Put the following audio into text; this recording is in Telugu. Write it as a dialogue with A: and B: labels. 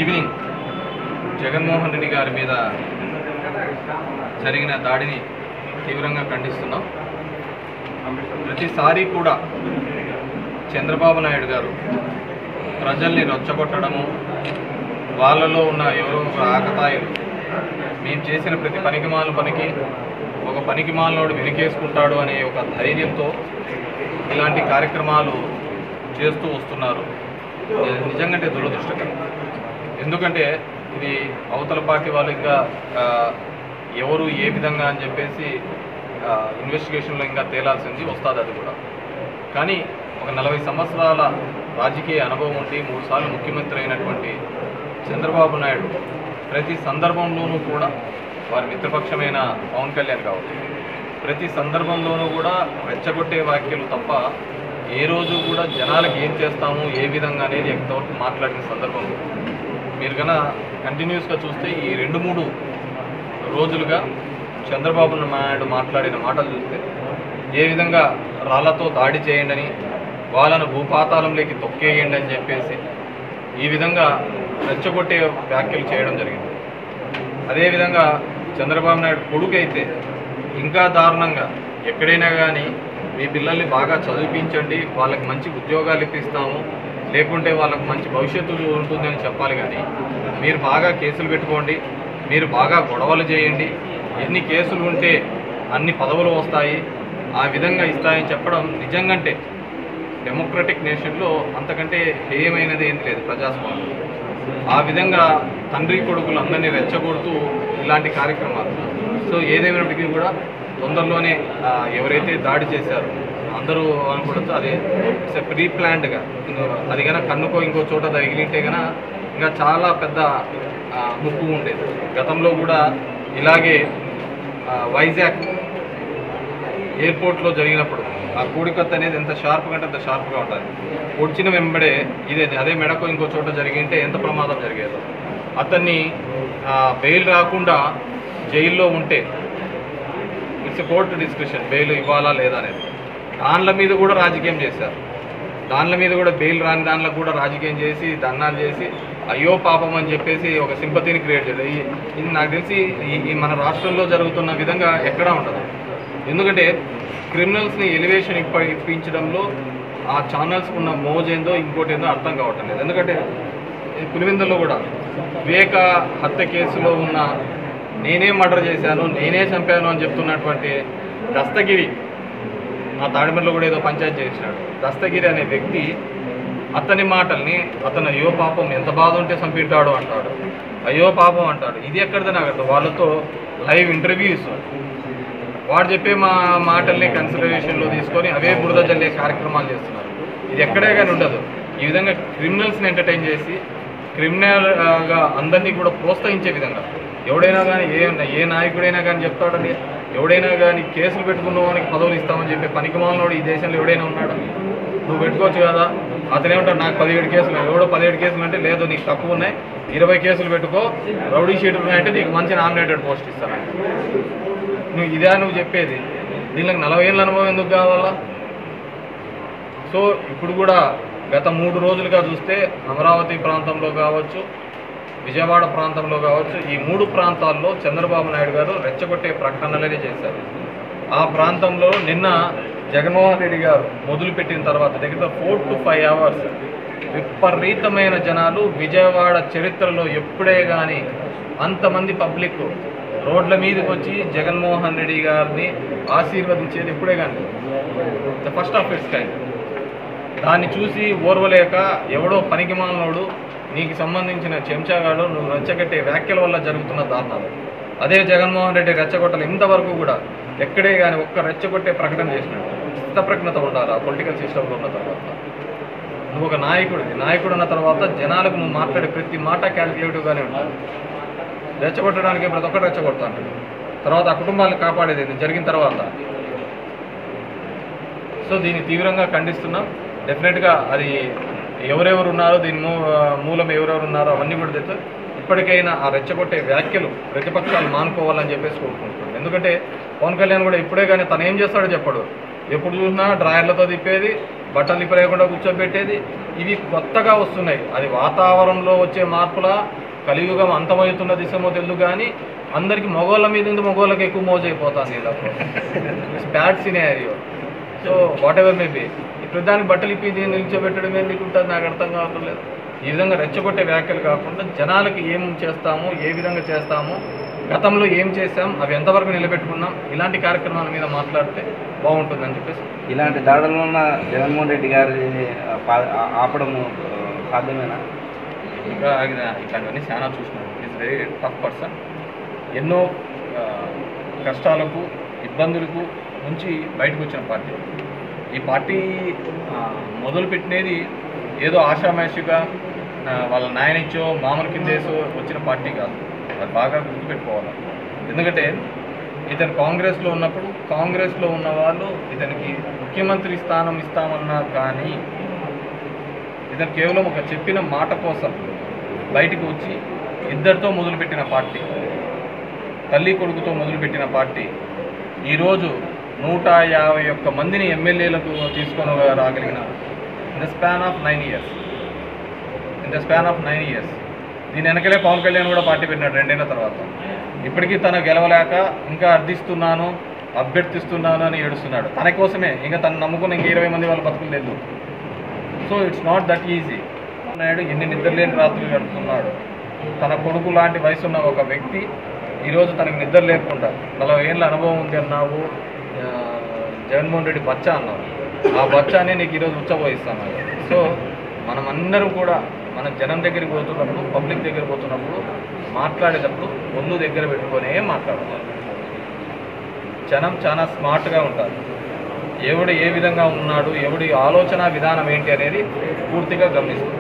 A: ఈవినింగ్ జగన్మోహన్ రెడ్డి గారి మీద జరిగిన దాడిని తీవ్రంగా ఖండిస్తున్నాం. ప్రతిసారి కూడా చంద్రబాబు నాయుడు గారు ప్రజల్ని రొచ్చగొట్టడము, వాళ్ళలో ఉన్న ఎవరో ఆకతాయిలు మేము చేసిన ప్రతి పనికిమాల పనికి ఒక పనికిమాలనోడు వెనుకేసుకుంటాడు అనే ఒక ధైర్యంతో ఇలాంటి కార్యక్రమాలు చేస్తూ వస్తున్నారు. నిజంగా దురదృష్టకరం. ఎందుకంటే ఇది అవతల పార్టీ వాళ్ళు ఇంకా ఎవరు ఏ విధంగా అని చెప్పేసి ఇన్వెస్టిగేషన్లో ఇంకా తేలాల్సింది వస్తుంది. అది కూడా కానీ ఒక 40 సంవత్సరాల రాజకీయ అనుభవం ఉండి 3 సార్లు ముఖ్యమంత్రి అయినటువంటి చంద్రబాబు నాయుడు ప్రతి సందర్భంలోనూ కూడా వారి మిత్రపక్షమైన పవన్ కళ్యాణ్ కావచ్చు, ప్రతి సందర్భంలోనూ కూడా రెచ్చగొట్టే వ్యాఖ్యలు తప్ప ఏ రోజు కూడా జనాలకు ఏం చేస్తాము ఏ విధంగా అనేది ఎంతవరకు మాట్లాడిన సందర్భం మీరు కన్నా కంటిన్యూస్గా చూస్తే ఈ 2-3 రోజులుగా చంద్రబాబు నాయుడు మాట్లాడిన మాటలు చూస్తే ఏ విధంగా రాళ్లతో దాడి చేయండి అని, వాళ్ళను భూపాతాళంలోకి తొక్కేయండి అని చెప్పేసి ఈ విధంగా రెచ్చగొట్టే వ్యాఖ్యలు చేయడం జరిగింది. అదేవిధంగా చంద్రబాబు నాయుడు కొడుకు అయితే ఇంకా దారుణంగా ఎక్కడైనా కానీ మీ పిల్లల్ని బాగా చదివించండి, వాళ్ళకి మంచి ఉద్యోగాలు ఇప్పిస్తాము, లేకుంటే వాళ్ళకు మంచి భవిష్యత్తు ఉంటుందని చెప్పాలి. కానీ మీరు బాగా కేసులు పెట్టుకోండి, మీరు బాగా గొడవలు చేయండి, ఎన్ని కేసులు ఉంటే అన్ని పదవులు వస్తాయి, ఆ విధంగా ఇస్తాయని చెప్పడం నిజంగంటే డెమోక్రటిక్ నేషన్లో అంతకంటే హేయమైనది ఏం లేదు ప్రజాస్వామ్యం. ఆ విధంగా తండ్రి కొడుకులు అందరినీ రెచ్చగొడుతూ ఇలాంటి కార్యక్రమాలు. సో ఏదేమైనప్పటికీ కూడా తొందరలోనే ఎవరైతే దాడి చేశారో అందరూ అనుకోవచ్చు అది ప్రీ ప్లాన్డ్గా, అది కనుక కన్నుకో ఇంకో చోట తగిలింటే కనుక ఇంకా చాలా పెద్ద ముప్పు ఉండేది. గతంలో కూడా ఇలాగే వైజాగ్ ఎయిర్పోర్ట్లో జరిగినప్పుడు ఆ కోడికత్త అనేది ఎంత షార్ప్గా అంటే అంత షార్ప్గా ఉంటుంది. పొడిచిన వెంబడే అదే మెడకు ఇంకో చోట జరిగింటే ఎంత ప్రమాదం జరిగేదో. అతన్ని బెయిల్ రాకుండా జైల్లో ఉంటే ఇట్స్ కోర్టు డిస్కషన్, బెయిల్ ఇవ్వాలా లేదా అనేది. దానిల మీద కూడా రాజకీయం చేశారు. దానిల మీద కూడా బెయిల్ రాని దానిలో కూడా రాజకీయం చేసి ధర్నాలు చేసి అయ్యో పాపం అని చెప్పేసి ఒక సింపతిని క్రియేట్ చేయడం. ఇది నాకు తెలిసి ఈ మన రాష్ట్రంలో జరుగుతున్న విధంగా ఎక్కడా ఉండదు. ఎందుకంటే క్రిమినల్స్ని ఎలివేషన్ ఇప్పించడంలో ఆ ఛానల్స్కి ఉన్న మోజేందో ఇంకోటి ఏందో అర్థం కావటం లేదు. ఎందుకంటే పులివెందుల్లో కూడా వివేక హత్య కేసులో ఉన్న నేనే మర్డర్ చేశాను, నేనే చంపాను అని చెప్తున్నటువంటి దస్తగిరి, ఆ తాడిమర్లో కూడా ఏదో పంచాయతీ చేసినాడు. దస్తగిరి అనే వ్యక్తి అతని మాటల్ని అతను అయ్యో పాపం ఎంత బాధ ఉంటే చంపింటాడు అంటాడు, అయ్యో పాపం అంటాడు. ఇది ఎక్కడిదే నాకు అర్థం. వాళ్ళతో లైవ్ ఇంటర్వ్యూస్ వాడు చెప్పే మాటల్ని కన్సిడరేషన్లో తీసుకొని అవే బురద జల్లే కార్యక్రమాలు చేస్తున్నారు. ఇది ఎక్కడే కానీ ఉండదు. ఈ విధంగా క్రిమినల్స్ని ఎంటర్టైన్ చేసి క్రిమినల్గా అందరినీ కూడా ప్రోత్సహించే విధంగా ఎవడైనా కానీ ఏ నాయకుడైనా కానీ చెప్తాడని, ఎవడైనా కానీ కేసులు పెట్టుకున్న వానికి పదవులు ఇస్తామని చెప్పే పనికిమాలినోడు ఈ దేశంలో ఎవడైనా ఉన్నాడు? నువ్వు పెట్టుకోవచ్చు కదా. అతనేమంటాడు నాకు 17 కేసులు, ఎవడో 17 కేసులు అంటే లేదు నీకు తక్కువ ఉన్నాయి 20 కేసులు పెట్టుకో, రౌడీ షీట్లు ఉన్నాయంటే నీకు మంచి నామినేటెడ్ పోస్ట్ ఇస్తాను. నువ్వు ఇదే నువ్వు చెప్పేది? దీనికి 40 ఏళ్ళ అనుభవం ఎందుకు కావాలా? సో ఇప్పుడు కూడా గత 3 రోజులుగా చూస్తే అమరావతి ప్రాంతంలో కావచ్చు, విజయవాడ ప్రాంతంలో కావచ్చు, ఈ 3 ప్రాంతాల్లో చంద్రబాబు నాయుడు గారు రెచ్చగొట్టే ప్రకటనలనే చేశారు. ఆ ప్రాంతంలో నిన్న జగన్మోహన్ రెడ్డి గారు మొదలుపెట్టిన తర్వాత దగ్గర 4 to 5 hours విపరీతమైన జనాలు. విజయవాడ చరిత్రలో ఎప్పుడే కానీ అంతమంది పబ్లిక్ రోడ్ల మీదకి వచ్చి జగన్మోహన్ రెడ్డి గారిని ఆశీర్వదించేది ఎప్పుడే కానీ the first of it's kind. దాన్ని చూసి ఓర్వలేక ఎవడో పనికిమాలినోడు నీకు సంబంధించిన చెంచాగాడు నువ్వు రెచ్చగొట్టే వ్యాఖ్యల వల్ల జరుగుతున్న దారుణాలు. అదే జగన్మోహన్ రెడ్డి రెచ్చగొట్టలు ఇంతవరకు కూడా ఎక్కడే కానీ ఒక్క రెచ్చగొట్టే ప్రకటన చేసినట్టు స్థితప్రజ్ఞత ఉండాలి. పొలిటికల్ సిస్టంలో ఉన్న తర్వాత నువ్వు ఒక నాయకుడు ఉన్న తర్వాత జనాలకు నువ్వు మాట్లాడే ప్రతి మాట క్యాలిక్యులేటివ్గానే ఉండాలి. రెచ్చగొట్టడానికి ప్రతి ఒక్కరు రెచ్చగొడతా అంటాడు. తర్వాత ఆ కుటుంబాలను కాపాడేది జరిగిన తర్వాత. సో దీన్ని తీవ్రంగా ఖండిస్తున్నాం. డెఫినెట్గా అది ఎవరెవరు ఉన్నారో దీని మూలం ఎవరెవరు ఉన్నారో అవన్నీ కూడా తెచ్చు. ఇప్పటికైనా ఆ రెచ్చగొట్టే వ్యాఖ్యలు ప్రతిపక్షాలు మానుకోవాలని చెప్పేసి కోరుకుంటున్నాను. ఎందుకంటే పవన్ కళ్యాణ్ కూడా ఇప్పుడే కానీ తను ఏం చేస్తాడో చెప్పడు. ఎప్పుడు చూసినా డ్రాయర్లతో తిప్పేది, బట్టలు ఇప్పలేకుండా కూర్చోబెట్టేది, ఇవి కొత్తగా వస్తున్నాయి. అది వాతావరణంలో వచ్చే మార్పుల కలియుగం అంతమవుతున్న దిశమో తెలుసు, కానీ అందరికి మగవాళ్ళ మీద ఉంది, మగవాళ్ళకి ఎక్కువ మోజైపోతుంది. ఇలా it's bad scenario. So what ever maybe ఇప్పుడు దానికి బట్టలు ఇప్పి నిల్చోబెట్టడం ఎందుకు ఉంటుంది నాకు అర్థం కావట్లేదు. ఈ విధంగా రెచ్చగొట్టే వ్యాఖ్యలు కాకుండా జనాలకి ఏం చేస్తాము, ఏ విధంగా చేస్తాము, గతంలో ఏం చేసాం, అవి ఎంతవరకు నిలబెట్టుకున్నాం, ఇలాంటి కార్యక్రమాల మీద మాట్లాడితే బాగుంటుందని చెప్పేసి.
B: ఇలాంటి దాడులు ఉన్న జగన్మోహన్ రెడ్డి గారి ఆపడం సాధ్యమేనా?
A: ఇంకా ఇట్లాంటివన్నీ చాలా చూసినాం. Is very tough person. ఎన్నో కష్టాలకు ఇబ్బందులకు నుంచి బయటకు వచ్చిన పార్టీ. ఈ పార్టీ మొదలుపెట్టినది ఏదో ఆషామాషిగా వాళ్ళ నాయనిచ్చో మామూలు కిందేసో వచ్చిన పార్టీ కాదు. అది బాగా గుర్తుపెట్టుకోవాలి. ఎందుకంటే ఇతను కాంగ్రెస్లో ఉన్నప్పుడు కాంగ్రెస్లో ఉన్న వాళ్ళు ఇతనికి ముఖ్యమంత్రి స్థానం ఇస్తామన్నా కానీ ఇతను కేవలం ఒక చెప్పిన మాట కోసం బయటికి వచ్చి ఇద్దరితో మొదలుపెట్టిన పార్టీ, తల్లి కొడుకుతో మొదలుపెట్టిన పార్టీ ఈరోజు 151 మందిని ఎమ్మెల్యేలకు తీసుకొని రాగలిగిన in the span of 9 years. దీని వెనకలే పవన్ కళ్యాణ్ కూడా పార్టీ పెట్టినాడు 2 ఏళ్ల తర్వాత. ఇప్పటికీ తను గెలవలేక ఇంకా అభ్యర్థిస్తున్నాను అని ఏడుస్తున్నాడు. తన కోసమే, ఇంకా తను నమ్ముకున్న ఇంకా 20 మంది వాళ్ళు బతుకులు లేదు. So it's not that easy. Naidu ఎన్ని నిద్రలేని రాత్రులు గడుపుతున్నాడు. తన కొడుకు లాంటి వయసున్న ఒక వ్యక్తి ఈరోజు తనకు నిద్ర లేకుండా 40 ఏళ్ళ అనుభవం ఉంది అన్నావు, జగన్మోహన్ రెడ్డి బచ్చా అన్నావు. ఆ బచ్చానే నీకు ఈరోజు ఉచ్చబోయిస్తాను. సో మనమందరం కూడా మన జనం దగ్గరికి పోతున్నప్పుడు, పబ్లిక్ దగ్గర పోతున్నప్పుడు మాట్లాడేటప్పుడు ఒళ్ళు దగ్గర పెట్టుకొనే మాట్లాడాలి. జనం చాలా స్మార్ట్గా ఉంటారు. ఎవడు ఏ విధంగా ఉన్నాడు, ఎవడి ఆలోచన విధానం ఏంటి అనేది పూర్తిగా గమనిస్తుంది.